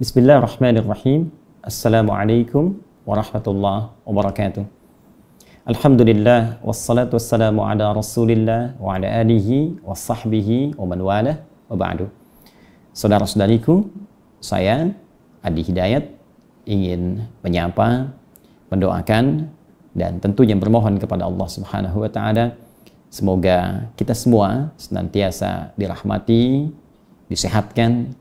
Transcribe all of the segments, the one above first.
Bismillahirrahmanirrahim. Assalamualaikum warahmatullahi wabarakatuh. Alhamdulillah wassalatu wassalamu ala Rasulillah wa ala alihi wa sahbihi wa man walah wa ba'du. Saudara-saudariku, saya Adi Hidayat ingin menyapa, mendoakan dan tentunya bermohon kepada Allah Subhanahu wa taala semoga kita semua senantiasa dirahmati, disehatkan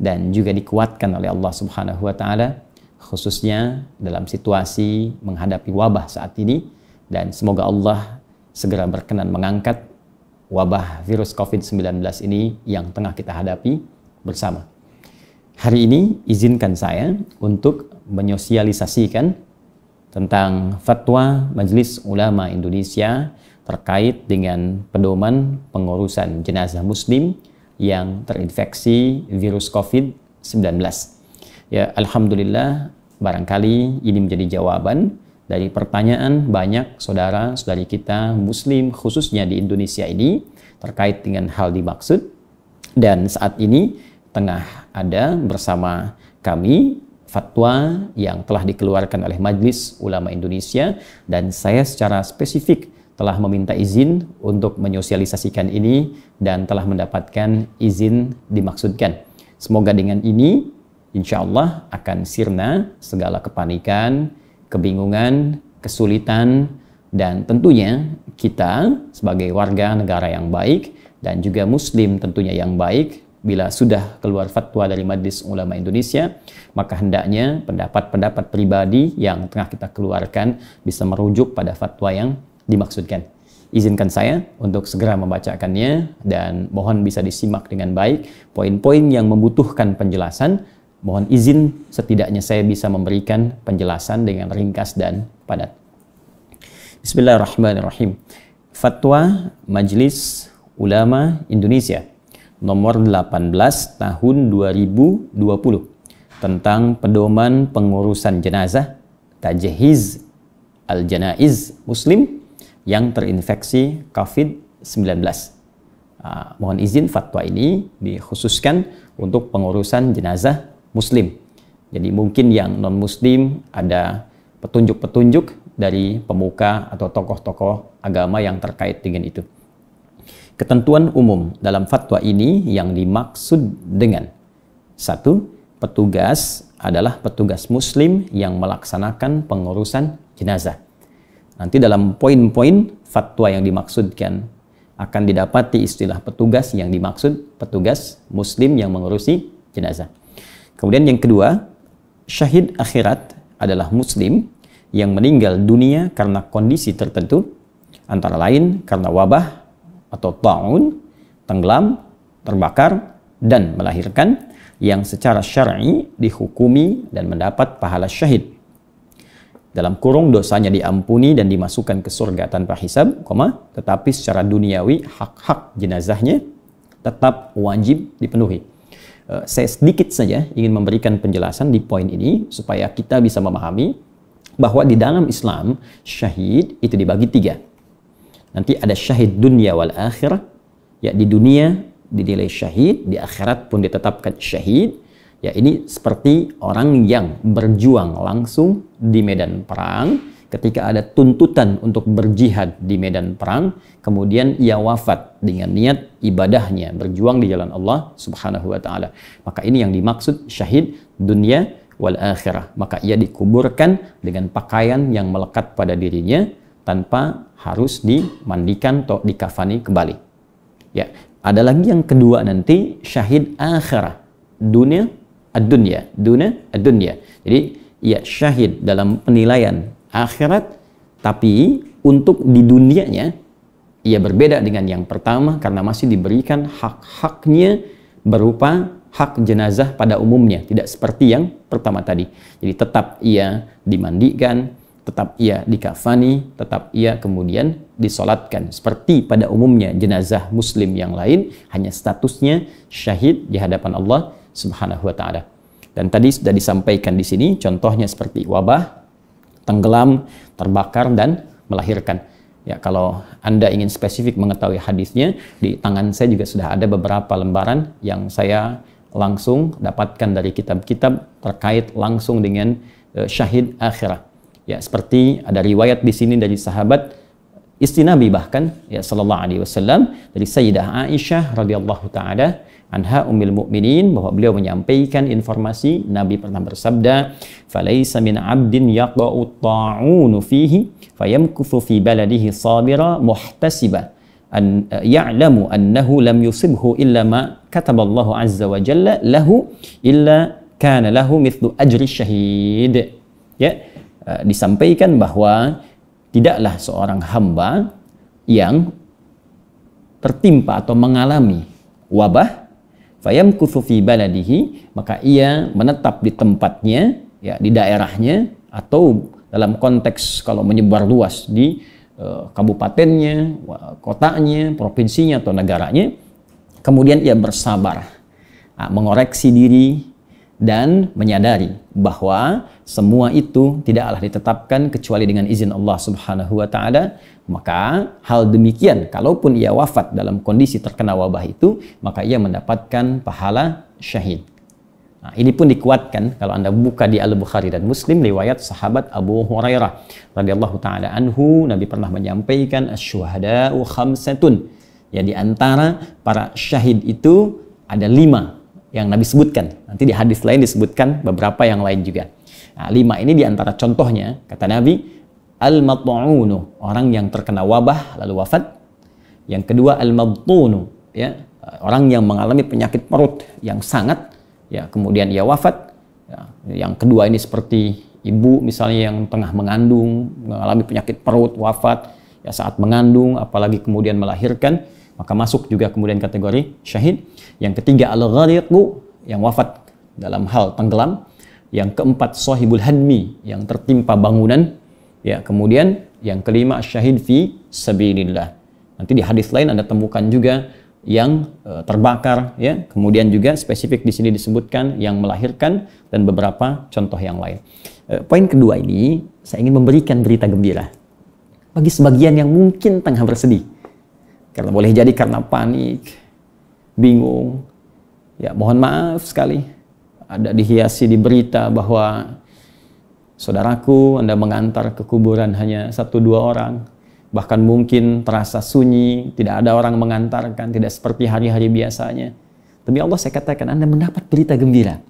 dan juga dikuatkan oleh Allah Subhanahu wa taala khususnya dalam situasi menghadapi wabah saat ini, dan semoga Allah segera berkenan mengangkat wabah virus COVID-19 ini yang tengah kita hadapi bersama. Hari ini izinkan saya untuk menyosialisasikan tentang fatwa Majelis Ulama Indonesia terkait dengan pedoman pengurusan jenazah muslim yang terinfeksi virus COVID-19. Ya, alhamdulillah, barangkali ini menjadi jawaban dari pertanyaan banyak saudara-saudari kita muslim khususnya di Indonesia ini terkait dengan hal dimaksud, dan saat ini tengah ada bersama kami fatwa yang telah dikeluarkan oleh Majelis Ulama Indonesia, dan saya secara spesifik telah meminta izin untuk menyosialisasikan ini dan telah mendapatkan izin dimaksudkan. Semoga dengan ini insya Allah akan sirna segala kepanikan, kebingungan, kesulitan, dan tentunya kita sebagai warga negara yang baik dan juga muslim tentunya yang baik, bila sudah keluar fatwa dari Majelis Ulama Indonesia, maka hendaknya pendapat-pendapat pribadi yang tengah kita keluarkan bisa merujuk pada fatwa yang dimaksudkan. Izinkan saya untuk segera membacakannya dan mohon bisa disimak dengan baik. Poin-poin yang membutuhkan penjelasan, mohon izin setidaknya saya bisa memberikan penjelasan dengan ringkas dan padat. Bismillahirrahmanirrahim. Fatwa Majelis Ulama Indonesia nomor 18 tahun 2020 tentang pedoman pengurusan jenazah tajhiz al-janaiz muslim yang terinfeksi COVID-19. Mohon izin fatwa ini dikhususkan untuk pengurusan jenazah muslim. Jadi mungkin yang non-muslim ada petunjuk-petunjuk dari pemuka atau tokoh-tokoh agama yang terkait dengan itu. Ketentuan umum dalam fatwa ini yang dimaksud dengan: 1. Petugas adalah petugas muslim yang melaksanakan pengurusan jenazah. Nanti dalam poin-poin fatwa yang dimaksudkan akan didapati istilah petugas yang dimaksud petugas muslim yang mengurusi jenazah. Kemudian yang kedua, syahid akhirat adalah muslim yang meninggal dunia karena kondisi tertentu, antara lain karena wabah atau ta'un, tenggelam, terbakar, dan melahirkan, yang secara syar'i dihukumi dan mendapat pahala syahid. Dalam kurung dosanya diampuni dan dimasukkan ke surga tanpa hisab, tetapi secara duniawi hak-hak jenazahnya tetap wajib dipenuhi. Saya sedikit saja ingin memberikan penjelasan di poin ini supaya kita bisa memahami bahwa di dalam Islam syahid itu dibagi 3. Nanti ada syahid dunia wal akhirah, ya di dunia dinilai syahid, di akhirat pun ditetapkan syahid. Ya, ini seperti orang yang berjuang langsung di medan perang, ketika ada tuntutan untuk berjihad di medan perang, kemudian ia wafat dengan niat ibadahnya, berjuang di jalan Allah Subhanahu wa taala. Maka ini yang dimaksud syahid dunia wal akhirah. Maka ia dikuburkan dengan pakaian yang melekat pada dirinya tanpa harus dimandikan atau dikafani kembali. Ya, ada lagi yang kedua nanti syahid akhirah, dunia ad-dunya, ad-dunya. Jadi ia syahid dalam penilaian akhirat, tapi untuk di dunianya ia berbeda dengan yang pertama karena masih diberikan hak-haknya berupa hak jenazah pada umumnya, tidak seperti yang pertama tadi. Jadi tetap ia dimandikan, tetap ia dikafani, tetap ia kemudian disolatkan seperti pada umumnya jenazah muslim yang lain, hanya statusnya syahid di hadapan Allah Subhanahu wa taala. Dan tadi sudah disampaikan di sini contohnya seperti wabah, tenggelam, terbakar, dan melahirkan. Ya, kalau Anda ingin spesifik mengetahui hadisnya, di tangan saya juga sudah ada beberapa lembaran yang saya langsung dapatkan dari kitab-kitab terkait langsung dengan syahid akhirah. Ya, seperti ada riwayat di sini dari sahabat istri Nabi bahkan ya sallallahu alaihi wasallam dari Sayyidah Aisyah radhiyallahu taala anha ummul mukminin, bahwa beliau menyampaikan informasi Nabi pernah bersabda, "Falaisa min 'abdin yaqa'u ta'unu fihi fayamkuthu fi baladihi sabira muhtasiba an ya'lamu annahu lam yusibhu illa ma kataballahu azza wa jalla lahu illa kana lahu mithlu ajri syahid." Ya, disampaikan bahwa tidaklah seorang hamba yang tertimpa atau mengalami wabah fayamkuthu fi baladihi, maka ia menetap di tempatnya, ya di daerahnya, atau dalam konteks kalau menyebar luas di kabupatennya, kotanya, provinsinya atau negaranya, kemudian ia bersabar, mengoreksi diri dan menyadari bahwa semua itu tidaklah ditetapkan kecuali dengan izin Allah Subhanahu wa taala. Maka hal demikian, kalaupun ia wafat dalam kondisi terkena wabah itu, maka ia mendapatkan pahala syahid. Nah, ini pun dikuatkan kalau Anda buka di Al-Bukhari dan Muslim, riwayat sahabat Abu Hurairah radhiyallahu taala anhu, Nabi pernah menyampaikan asyuhada'u khamsatun. Ya, di antara para syahid itu ada 5 yang Nabi sebutkan. Nanti di hadis lain disebutkan beberapa yang lain juga. Nah, 5 ini diantara contohnya, kata Nabi, al-mat'unu, orang yang terkena wabah lalu wafat. Yang kedua al-mabtunu, ya, orang yang mengalami penyakit perut yang sangat, ya, kemudian ia wafat. Ya, yang kedua ini seperti ibu misalnya yang tengah mengandung, mengalami penyakit perut, wafat ya saat mengandung, apalagi kemudian melahirkan, maka masuk juga kemudian kategori syahid. Yang ketiga al-ghariqu, yang wafat dalam hal tenggelam. Yang keempat sahibul hadmi, yang tertimpa bangunan. Ya, kemudian yang kelima syahid fi sabilillah. Nanti di hadis lain Anda temukan juga yang terbakar, ya. Kemudian juga spesifik di sini disebutkan yang melahirkan dan beberapa contoh yang lain. Poin kedua ini saya ingin memberikan berita gembira bagi sebagian yang mungkin tengah bersedih. Karena boleh jadi karena panik, bingung. Ya, mohon maaf sekali. Ada dihiasi di berita bahwa saudaraku, Anda mengantar ke kuburan hanya 1-2 orang. Bahkan mungkin terasa sunyi, tidak ada orang mengantarkan, tidak seperti hari-hari biasanya. Demi Allah saya katakan, Anda mendapat berita gembira.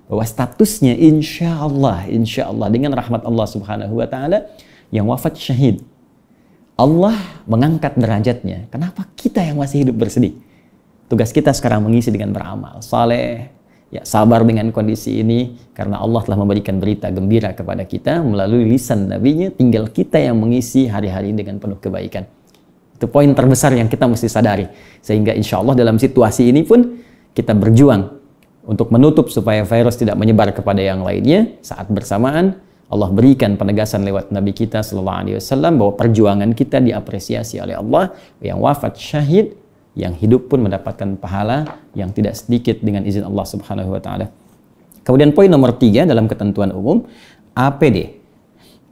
Bahwa statusnya insya Allah dengan rahmat Allah Subhanahu wa ta'ala yang wafat syahid. Allah mengangkat derajatnya. Kenapa kita yang masih hidup bersedih? Tugas kita sekarang mengisi dengan beramal saleh, ya, sabar dengan kondisi ini, karena Allah telah memberikan berita gembira kepada kita melalui lisan nabinya. Tinggal kita yang mengisi hari-hari dengan penuh kebaikan. Itu poin terbesar yang kita mesti sadari. Sehingga insya Allah dalam situasi ini pun kita berjuang untuk menutup supaya virus tidak menyebar kepada yang lainnya. Saat bersamaan Allah berikan penegasan lewat Nabi kita sallallahu alaihi wasallam bahwa perjuangan kita diapresiasi oleh Allah. Yang wafat syahid, yang hidup pun mendapatkan pahala yang tidak sedikit dengan izin Allah Subhanahu wa taala. Kemudian poin nomor 3 dalam ketentuan umum, APD,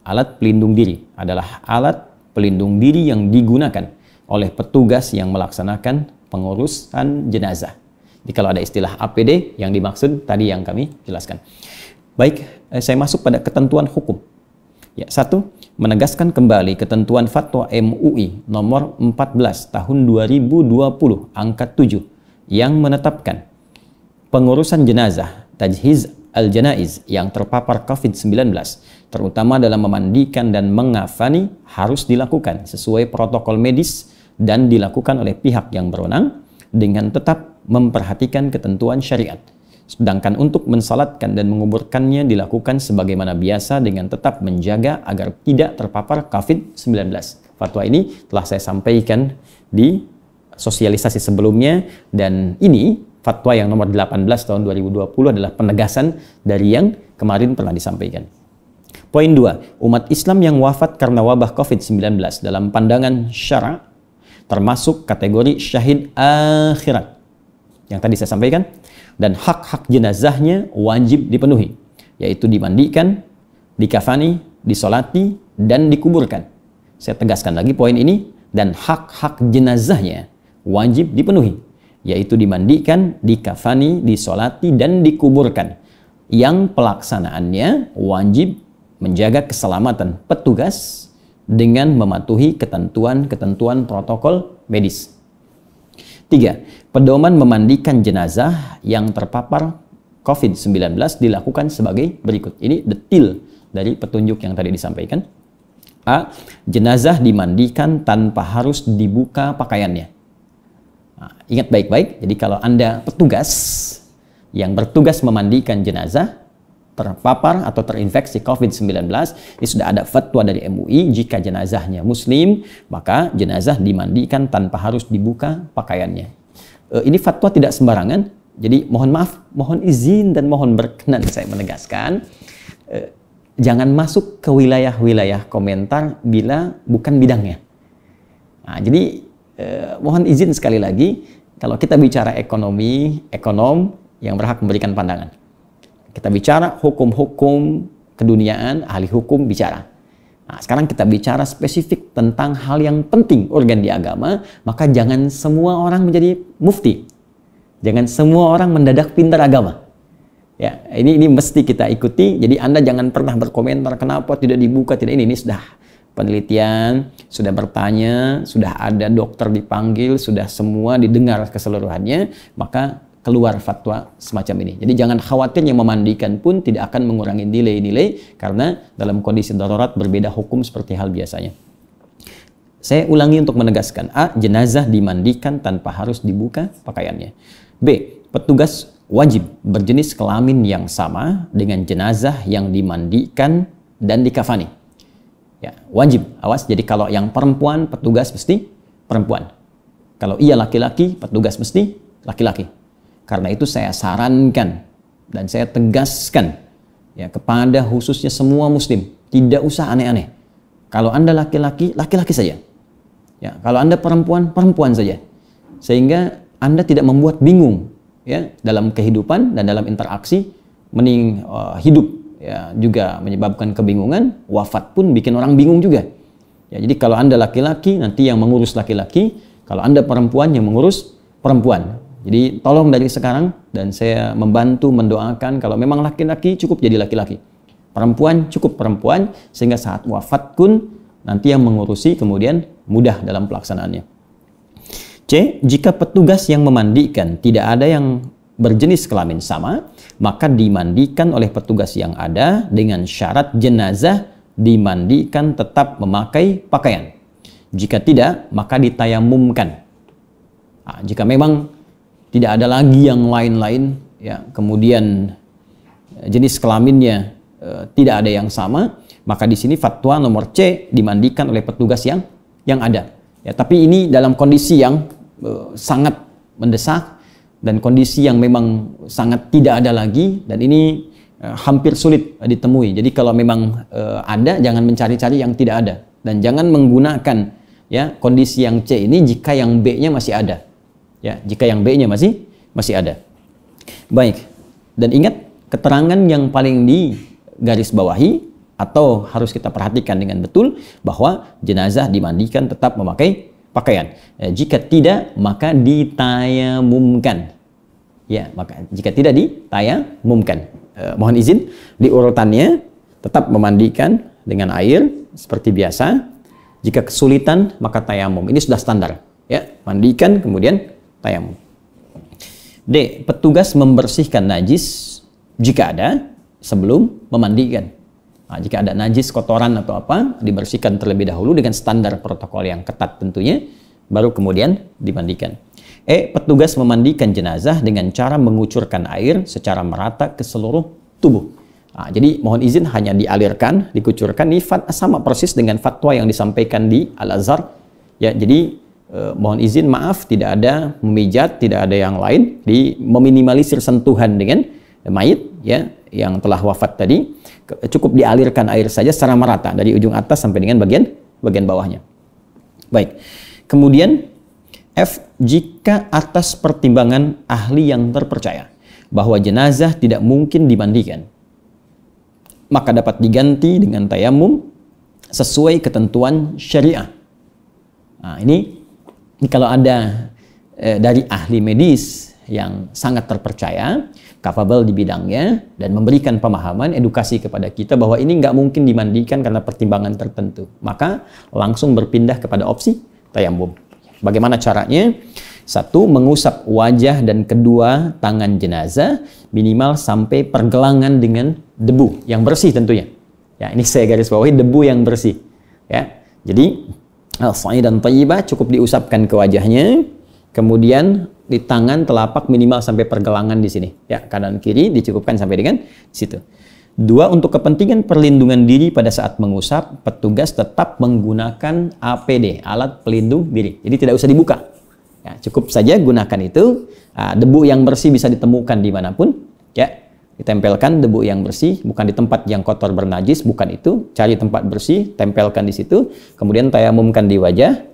alat pelindung diri, adalah alat pelindung diri yang digunakan oleh petugas yang melaksanakan pengurusan jenazah. Jadi kalau ada istilah APD, yang dimaksud tadi yang kami jelaskan. Baik, saya masuk pada ketentuan hukum. Ya, 1. Menegaskan kembali ketentuan Fatwa MUI nomor 14 tahun 2020 angka 7 yang menetapkan pengurusan jenazah tajhiz al-janaiz yang terpapar COVID-19, terutama dalam memandikan dan mengafani, harus dilakukan sesuai protokol medis dan dilakukan oleh pihak yang berwenang dengan tetap memperhatikan ketentuan syariat. Sedangkan untuk mensalatkan dan menguburkannya dilakukan sebagaimana biasa dengan tetap menjaga agar tidak terpapar COVID-19. Fatwa ini telah saya sampaikan di sosialisasi sebelumnya, dan ini fatwa yang nomor 18 tahun 2020 adalah penegasan dari yang kemarin pernah disampaikan. Poin 2, umat Islam yang wafat karena wabah COVID-19 dalam pandangan syara termasuk kategori syahid akhirat yang tadi saya sampaikan, dan hak-hak jenazahnya wajib dipenuhi, yaitu dimandikan, dikafani, disolati, dan dikuburkan. Saya tegaskan lagi poin ini, dan hak-hak jenazahnya wajib dipenuhi, yaitu dimandikan, dikafani, disolati, dan dikuburkan, yang pelaksanaannya wajib menjaga keselamatan petugas dengan mematuhi ketentuan-ketentuan protokol medis. 3. Pedoman memandikan jenazah yang terpapar COVID-19 dilakukan sebagai berikut. Ini detail dari petunjuk yang tadi disampaikan. A. Jenazah dimandikan tanpa harus dibuka pakaiannya. Nah, ingat baik-baik, jadi kalau Anda petugas yang bertugas memandikan jenazah terpapar atau terinfeksi COVID-19, ini sudah ada fatwa dari MUI, jika jenazahnya muslim, maka jenazah dimandikan tanpa harus dibuka pakaiannya. Ini fatwa tidak sembarangan, jadi mohon maaf, mohon izin dan mohon berkenan saya menegaskan, jangan masuk ke wilayah-wilayah komentar bila bukan bidangnya. Nah, jadi mohon izin sekali lagi, kalau kita bicara ekonomi, ekonom yang berhak memberikan pandangan. Kita bicara hukum-hukum keduniaan, ahli hukum bicara. Nah, sekarang kita bicara spesifik tentang hal yang penting, urgen di agama, maka jangan semua orang menjadi mufti. Jangan semua orang mendadak pintar agama. Ya, ini mesti kita ikuti. Jadi Anda jangan pernah berkomentar kenapa tidak dibuka, tidak ini sudah penelitian, sudah bertanya, sudah ada dokter dipanggil, sudah semua didengar keseluruhannya, maka keluar fatwa semacam ini. Jadi jangan khawatir, yang memandikan pun tidak akan mengurangi nilai-nilai karena dalam kondisi darurat berbeda hukum seperti hal biasanya. Saya ulangi untuk menegaskan. A. Jenazah dimandikan tanpa harus dibuka pakaiannya. B. Petugas wajib berjenis kelamin yang sama dengan jenazah yang dimandikan dan dikafani. Ya, wajib. Awas, jadi kalau yang perempuan, petugas mesti perempuan. Kalau ia laki-laki, petugas mesti laki-laki. Karena itu saya sarankan dan saya tegaskan ya kepada khususnya semua muslim, tidak usah aneh-aneh. Kalau Anda laki-laki, laki-laki saja. Ya, kalau Anda perempuan, perempuan saja. Sehingga Anda tidak membuat bingung ya dalam kehidupan dan dalam interaksi, mending hidup ya juga menyebabkan kebingungan, wafat pun bikin orang bingung juga. Ya, jadi kalau Anda laki-laki, nanti yang mengurus laki-laki, kalau Anda perempuan, yang mengurus perempuan. Jadi tolong dari sekarang, dan saya membantu mendoakan, kalau memang laki-laki cukup jadi laki-laki, perempuan cukup perempuan, sehingga saat wafat pun nanti yang mengurusi kemudian mudah dalam pelaksanaannya. C. Jika petugas yang memandikan tidak ada yang berjenis kelamin sama, maka dimandikan oleh petugas yang ada dengan syarat jenazah dimandikan tetap memakai pakaian. Jika tidak, maka ditayamumkan. Nah, jika memang tidak ada lagi yang lain-lain, ya, kemudian jenis kelaminnya tidak ada yang sama, maka di sini fatwa nomor C, dimandikan oleh petugas yang ada. Ya, tapi ini dalam kondisi yang sangat mendesak dan kondisi yang memang sangat tidak ada lagi, dan ini hampir sulit ditemui. Jadi kalau memang ada, jangan mencari-cari yang tidak ada, dan jangan menggunakan ya kondisi yang C ini jika yang B-nya masih ada. Ya, jika yang B-nya masih ada. Baik. Dan ingat, keterangan yang paling digarisbawahi atau harus kita perhatikan dengan betul bahwa jenazah dimandikan tetap memakai pakaian. Jika tidak, maka ditayamumkan. Ya, maka jika tidak ditayamumkan. Mohon izin, di urutannya tetap memandikan dengan air seperti biasa. Jika kesulitan, maka tayamum. Ini sudah standar. Ya, mandikan kemudian tayamum. D. Petugas membersihkan najis jika ada sebelum memandikan. Nah, jika ada najis, kotoran atau apa, dibersihkan terlebih dahulu dengan standar protokol yang ketat tentunya, baru kemudian dimandikan. E. Petugas memandikan jenazah dengan cara mengucurkan air secara merata ke seluruh tubuh. Nah, jadi mohon izin, hanya dialirkan, dikucurkan. Ini sama persis dengan fatwa yang disampaikan di Al-Azhar. Ya, jadi mohon izin, maaf, tidak ada memijat, tidak ada yang lain, meminimalisir sentuhan dengan mayit ya yang telah wafat tadi. Cukup dialirkan air saja secara merata dari ujung atas sampai dengan bagian bawahnya. Baik. Kemudian F. Jika atas pertimbangan ahli yang terpercaya bahwa jenazah tidak mungkin dimandikan, maka dapat diganti dengan tayamum sesuai ketentuan syariah. Nah, ini kalau ada dari ahli medis yang sangat terpercaya, capable di bidangnya, dan memberikan pemahaman, edukasi kepada kita bahwa ini nggak mungkin dimandikan karena pertimbangan tertentu. Maka langsung berpindah kepada opsi tayamum. Bagaimana caranya? Satu, mengusap wajah dan kedua tangan jenazah minimal sampai pergelangan dengan debu yang bersih tentunya. Ya, ini saya garis bawahi, debu yang bersih. Ya, jadi al-sa'idan thayyibah cukup diusapkan ke wajahnya, kemudian di tangan telapak minimal sampai pergelangan di sini. Ya, kanan kiri dicukupkan sampai dengan situ. Dua, untuk kepentingan perlindungan diri pada saat mengusap, petugas tetap menggunakan APD, alat pelindung diri. Jadi tidak usah dibuka. Ya, cukup saja gunakan itu. Debu yang bersih bisa ditemukan dimanapun. Ya, ditempelkan debu yang bersih, bukan di tempat yang kotor bernajis, bukan itu. Cari tempat bersih, tempelkan di situ. Kemudian tayamumkan di wajah.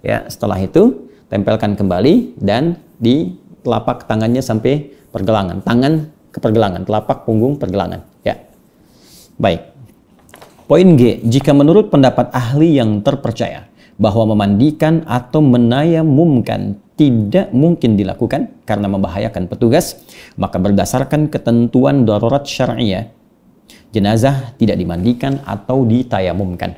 Ya, setelah itu tempelkan kembali dan di telapak tangannya sampai pergelangan. Tangan ke pergelangan, telapak punggung pergelangan. Ya. Baik. Poin G, jika menurut pendapat ahli yang terpercaya bahwa memandikan atau menayamumkan tidak mungkin dilakukan karena membahayakan petugas, maka berdasarkan ketentuan darurat syariah, jenazah tidak dimandikan atau ditayamumkan.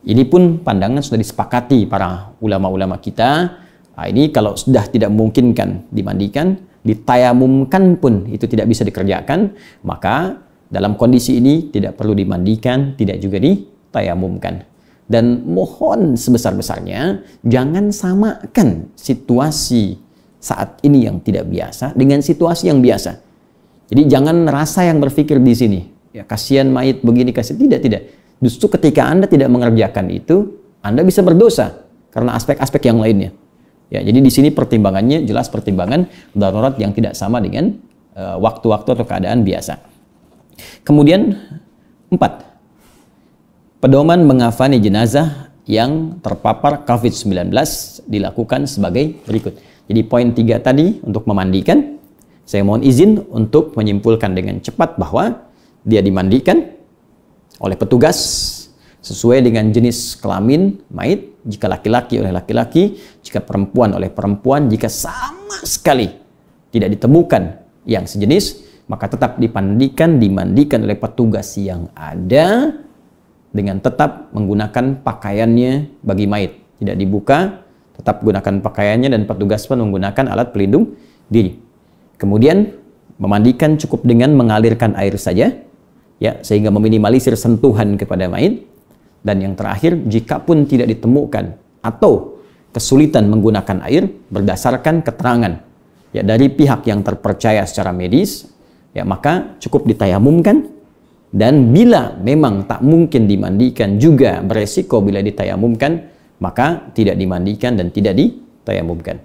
Ini pun pandangan sudah disepakati para ulama-ulama kita. Ini kalau sudah tidak memungkinkan dimandikan, ditayamumkan pun itu tidak bisa dikerjakan, maka dalam kondisi ini tidak perlu dimandikan, tidak juga ditayamumkan. Dan mohon sebesar-besarnya jangan samakan situasi saat ini yang tidak biasa dengan situasi yang biasa. Jadi jangan rasa yang berpikir di sini, ya kasihan mayit begini, kasihan, tidak. Justru ketika Anda tidak mengerjakan itu, Anda bisa berdosa karena aspek-aspek yang lainnya. Ya, jadi di sini pertimbangannya jelas pertimbangan darurat yang tidak sama dengan waktu-waktu atau keadaan biasa. Kemudian 4. Pedoman mengafani jenazah yang terpapar COVID-19 dilakukan sebagai berikut. Jadi poin 3 tadi untuk memandikan, saya mohon izin untuk menyimpulkan dengan cepat bahwa dia dimandikan oleh petugas sesuai dengan jenis kelamin mayit, jika laki-laki oleh laki-laki, jika perempuan oleh perempuan, jika sama sekali tidak ditemukan yang sejenis, maka tetap dimandikan oleh petugas yang ada dengan tetap menggunakan pakaiannya bagi mayit. Tidak dibuka, tetap gunakan pakaiannya dan petugas pun menggunakan alat pelindung diri. Kemudian memandikan cukup dengan mengalirkan air saja, ya, sehingga meminimalisir sentuhan kepada mayit. Dan yang terakhir, jika pun tidak ditemukan atau kesulitan menggunakan air berdasarkan keterangan ya dari pihak yang terpercaya secara medis, ya maka cukup ditayamumkan. Dan bila memang tak mungkin dimandikan juga beresiko bila ditayamumkan, maka tidak dimandikan dan tidak ditayamumkan.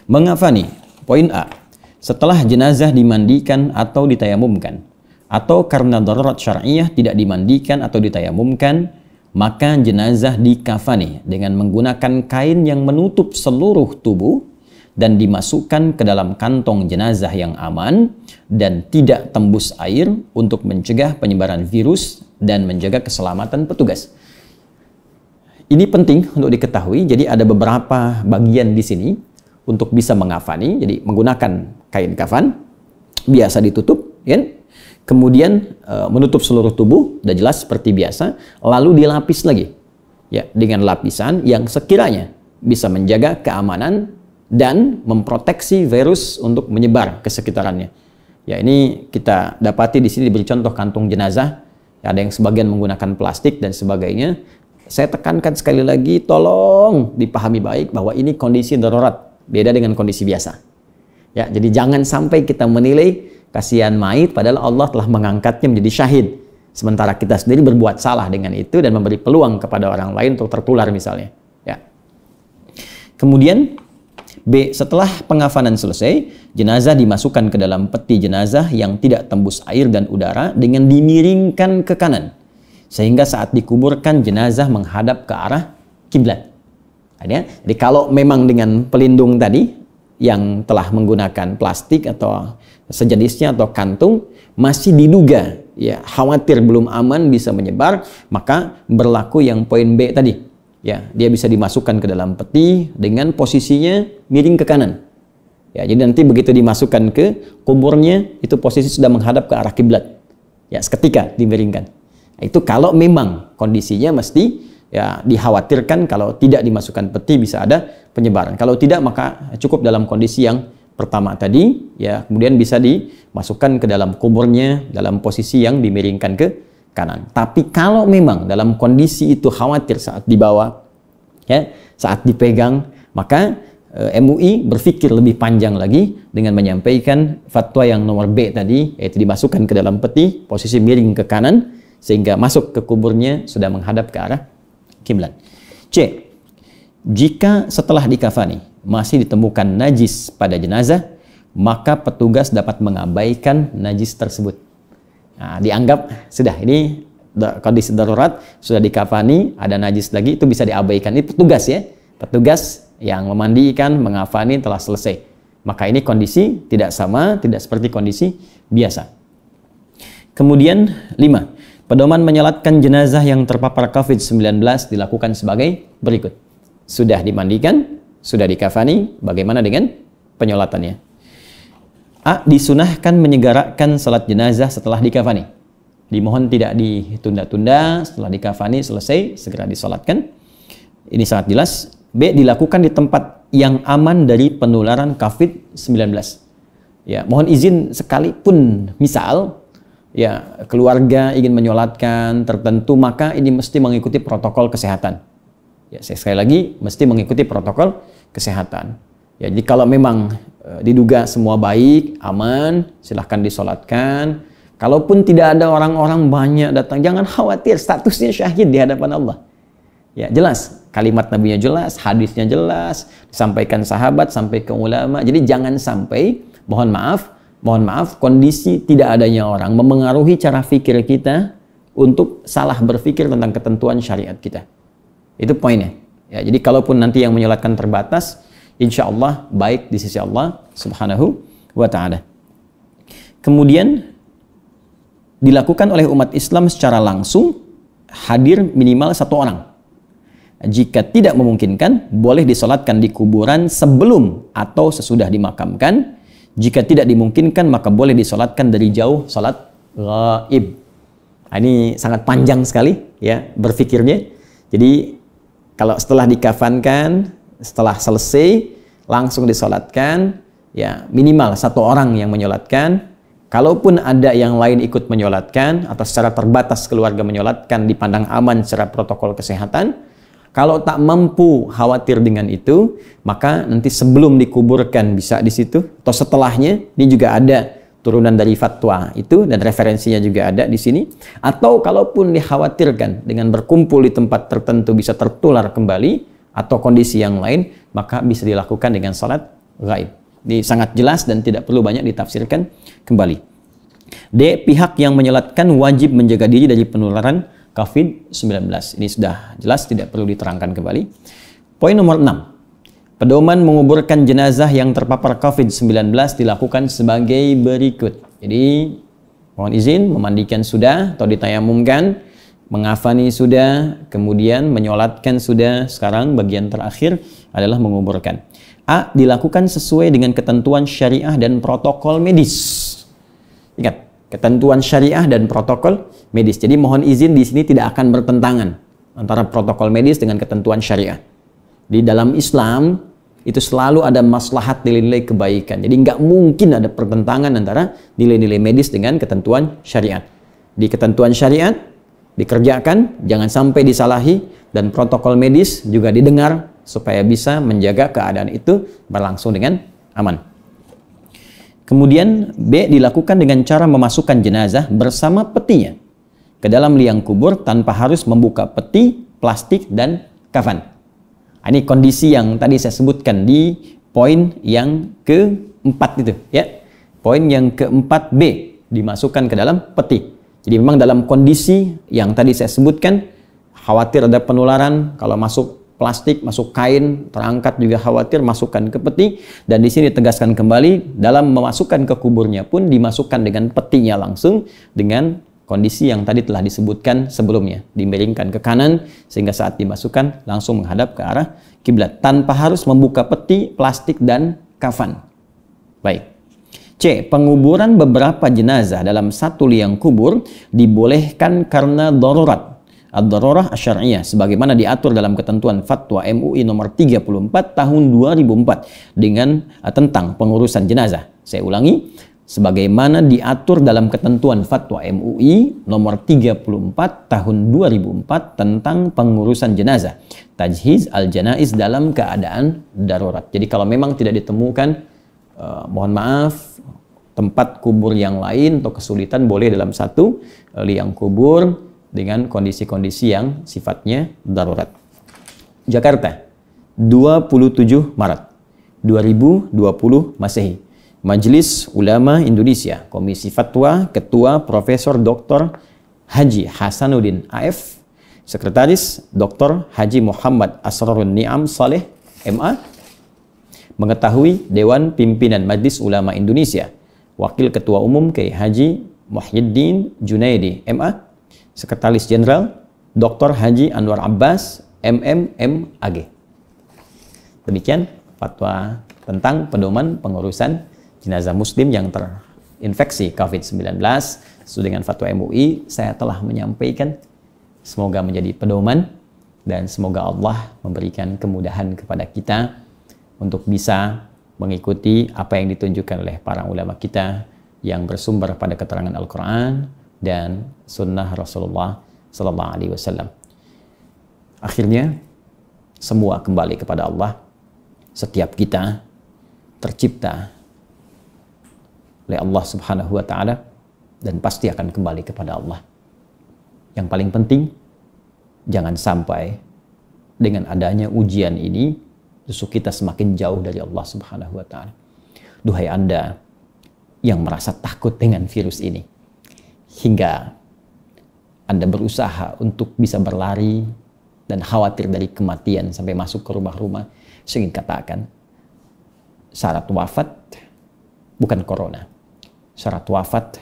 Mengafani, poin A. Setelah jenazah dimandikan atau ditayamumkan, atau karena darurat syariah tidak dimandikan atau ditayamumkan, maka jenazah dikafani dengan menggunakan kain yang menutup seluruh tubuh dan dimasukkan ke dalam kantong jenazah yang aman dan tidak tembus air untuk mencegah penyebaran virus dan menjaga keselamatan petugas. Ini penting untuk diketahui. Jadi ada beberapa bagian di sini untuk bisa mengafani. Jadi menggunakan kain kafan biasa ditutup, ya. Kemudian menutup seluruh tubuh, sudah jelas seperti biasa, lalu dilapis lagi ya dengan lapisan yang sekiranya bisa menjaga keamanan dan memproteksi virus untuk menyebar ke sekitarannya. Ya, ini kita dapati di sini diberi contoh kantung jenazah, ya, ada yang sebagian menggunakan plastik dan sebagainya. Saya tekankan sekali lagi, tolong dipahami baik bahwa ini kondisi darurat, beda dengan kondisi biasa. Ya, jadi jangan sampai kita menilai kasihan mayit padahal Allah telah mengangkatnya menjadi syahid, sementara kita sendiri berbuat salah dengan itu dan memberi peluang kepada orang lain untuk tertular misalnya, ya. Kemudian B, setelah pengafanan selesai, jenazah dimasukkan ke dalam peti jenazah yang tidak tembus air dan udara dengan dimiringkan ke kanan, sehingga saat dikuburkan jenazah menghadap ke arah kiblat. Jadi kalau memang dengan pelindung tadi yang telah menggunakan plastik atau sejenisnya atau kantung masih diduga ya khawatir belum aman bisa menyebar, maka berlaku yang poin B tadi, ya dia bisa dimasukkan ke dalam peti dengan posisinya miring ke kanan. Ya, jadi nanti begitu dimasukkan ke kuburnya, itu posisi sudah menghadap ke arah kiblat. Ya, seketika dimiringkan. Nah, itu kalau memang kondisinya mesti ya dikhawatirkan kalau tidak dimasukkan peti bisa ada penyebaran. Kalau tidak maka cukup dalam kondisi yang pertama tadi, ya kemudian bisa dimasukkan ke dalam kuburnya dalam posisi yang dimiringkan ke kanan. Tapi kalau memang dalam kondisi itu khawatir saat dibawa, ya saat dipegang, maka MUI berpikir lebih panjang lagi dengan menyampaikan fatwa yang nomor B tadi, yaitu dimasukkan ke dalam peti, posisi miring ke kanan, sehingga masuk ke kuburnya sudah menghadap ke arah kiblat. C. Jika setelah dikafani masih ditemukan najis pada jenazah, maka petugas dapat mengabaikan najis tersebut. Nah, dianggap sudah ini kondisi darurat, sudah dikafani, ada najis lagi, itu bisa diabaikan. Ini petugas ya, petugas yang memandikan, mengafani telah selesai. Maka ini kondisi tidak sama, tidak seperti kondisi biasa. Kemudian 5. Pedoman menyolatkan jenazah yang terpapar COVID-19 dilakukan sebagai berikut. Sudah dimandikan, sudah dikafani, bagaimana dengan penyolatannya? A. Disunahkan menyegerakan salat jenazah setelah dikafani. Dimohon tidak ditunda-tunda, setelah dikafani selesai, segera disolatkan. Ini sangat jelas. B. Dilakukan di tempat yang aman dari penularan COVID-19. Ya, mohon izin sekalipun misal ya keluarga ingin menyolatkan tertentu, maka ini mesti mengikuti protokol kesehatan. Ya, saya sekali lagi mesti mengikuti protokol kesehatan. Ya, jadi kalau memang diduga semua baik, aman, silahkan disolatkan. Kalaupun tidak ada orang-orang banyak datang, jangan khawatir, statusnya syahid di hadapan Allah. Ya, jelas. Kalimat Nabi-nya jelas, hadisnya jelas, disampaikan sahabat sampai ke ulama. Jadi jangan sampai, mohon maaf, kondisi tidak adanya orang memengaruhi cara fikir kita untuk salah berpikir tentang ketentuan syariat kita. Itu poinnya. Ya, jadi kalaupun nanti yang menyolatkan terbatas, insya Allah baik di sisi Allah Subhanahu wa Ta'ala. Kemudian dilakukan oleh umat Islam secara langsung, hadir minimal 1 orang. Jika tidak memungkinkan, boleh disolatkan di kuburan sebelum atau sesudah dimakamkan. Jika tidak dimungkinkan, maka boleh disolatkan dari jauh, solat ghaib. Nah, ini sangat panjang sekali ya berpikirnya. Jadi kalau setelah dikafankan, setelah selesai, langsung disolatkan, ya minimal 1 orang yang menyolatkan. Kalaupun ada yang lain ikut menyolatkan atau secara terbatas keluarga menyolatkan, dipandang aman secara protokol kesehatan. Kalau tak mampu khawatir dengan itu, maka nanti sebelum dikuburkan bisa di situ atau setelahnya. Ini juga ada turunan dari fatwa itu dan referensinya juga ada di sini. Atau kalaupun dikhawatirkan dengan berkumpul di tempat tertentu bisa tertular kembali atau kondisi yang lain, maka bisa dilakukan dengan salat ghaib. Ini sangat jelas dan tidak perlu banyak ditafsirkan kembali. D. Pihak yang menyolatkan wajib menjaga diri dari penularan COVID-19. Ini sudah jelas, tidak perlu diterangkan kembali. Poin nomor 6. Pedoman menguburkan jenazah yang terpapar COVID-19 dilakukan sebagai berikut. Jadi, mohon izin, memandikan sudah atau ditayamumkan, mengafani sudah, kemudian menyolatkan sudah. Sekarang bagian terakhir adalah menguburkan. A. Dilakukan sesuai dengan ketentuan syariah dan protokol medis. Ingat, ketentuan syariah dan protokol medis. Jadi mohon izin di sini tidak akan bertentangan antara protokol medis dengan ketentuan syariah. Di dalam Islam itu selalu ada maslahat nilai-nilai kebaikan. Jadi nggak mungkin ada pertentangan antara nilai-nilai medis dengan ketentuan syariat. Di ketentuan syariat dikerjakan, jangan sampai disalahi, dan protokol medis juga didengar supaya bisa menjaga keadaan itu berlangsung dengan aman. Kemudian B. Dilakukan dengan cara memasukkan jenazah bersama petinya ke dalam liang kubur tanpa harus membuka peti, plastik, dan kafan. Ini kondisi yang tadi saya sebutkan di poin yang keempat itu, ya. Poin yang keempat B, dimasukkan ke dalam peti. Jadi memang dalam kondisi yang tadi saya sebutkan, khawatir ada penularan, kalau masuk plastik, masuk kain, terangkat juga khawatir, masukkan ke peti. Dan di sini ditegaskan kembali, dalam memasukkan ke kuburnya pun dimasukkan dengan petinya langsung, dengan kondisi yang tadi telah disebutkan sebelumnya, dimiringkan ke kanan sehingga saat dimasukkan langsung menghadap ke arah kiblat tanpa harus membuka peti, plastik dan kafan. Baik. C. Penguburan beberapa jenazah dalam satu liang kubur dibolehkan karena darurat. Ad-darurah asy-syar'iyyah sebagaimana diatur dalam ketentuan Fatwa MUI nomor 34 tahun 2004 dengan tentang pengurusan jenazah. Saya ulangi, sebagaimana diatur dalam ketentuan Fatwa MUI nomor 34 tahun 2004 tentang pengurusan jenazah. Tajhiz al-janaiz dalam keadaan darurat. Jadi kalau memang tidak ditemukan mohon maaf, tempat kubur yang lain atau kesulitan, boleh dalam satu liang kubur dengan kondisi-kondisi yang sifatnya darurat. Jakarta, 27 Maret 2020 Masehi. Majelis Ulama Indonesia, Komisi Fatwa, Ketua Profesor Dr. Haji Hasanuddin AF, Sekretaris Dr. Haji Muhammad Asrarun Ni'am Saleh MA, mengetahui Dewan Pimpinan Majelis Ulama Indonesia, Wakil Ketua Umum Kiai Haji Muhyiddin Junaidi MA, Sekretaris Jenderal Dr. Haji Anwar Abbas MMAG. Demikian fatwa tentang pedoman pengurusan jenazah muslim yang terinfeksi COVID-19 sesuai dengan fatwa MUI. Saya telah menyampaikan, semoga menjadi pedoman dan semoga Allah memberikan kemudahan kepada kita untuk bisa mengikuti apa yang ditunjukkan oleh para ulama kita yang bersumber pada keterangan Al-Quran dan Sunnah Rasulullah Sallallahu Alaihi Wasallam. Akhirnya semua kembali kepada Allah. Setiap kita tercipta oleh Allah Subhanahu Wa Taala dan pasti akan kembali kepada Allah. Yang paling penting, jangan sampai dengan adanya ujian ini justru kita semakin jauh dari Allah Subhanahu Wa Taala. Duhai Anda yang merasa takut dengan virus ini, hingga Anda berusaha untuk bisa berlari dan khawatir dari kematian sampai masuk ke rumah-rumah, saya ingin katakan, syarat wafat bukan corona. Syarat wafat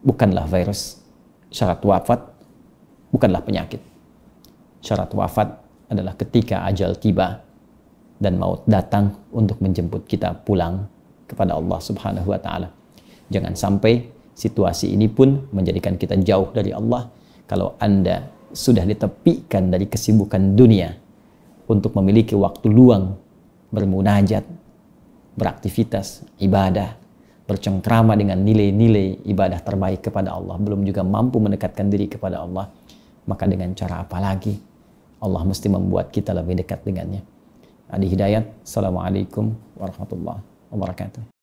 bukanlah virus. Syarat wafat bukanlah penyakit. Syarat wafat adalah ketika ajal tiba dan maut datang untuk menjemput kita pulang kepada Allah Subhanahu Wa Taala. Jangan sampai situasi ini pun menjadikan kita jauh dari Allah. Kalau Anda sudah ditepikan dari kesibukan dunia untuk memiliki waktu luang bermunajat, beraktivitas, ibadah, bercengkrama dengan nilai-nilai ibadah terbaik kepada Allah, belum juga mampu mendekatkan diri kepada Allah, maka dengan cara apa lagi Allah mesti membuat kita lebih dekat dengannya. Adi Hidayat, Assalamualaikum warahmatullahi wabarakatuh.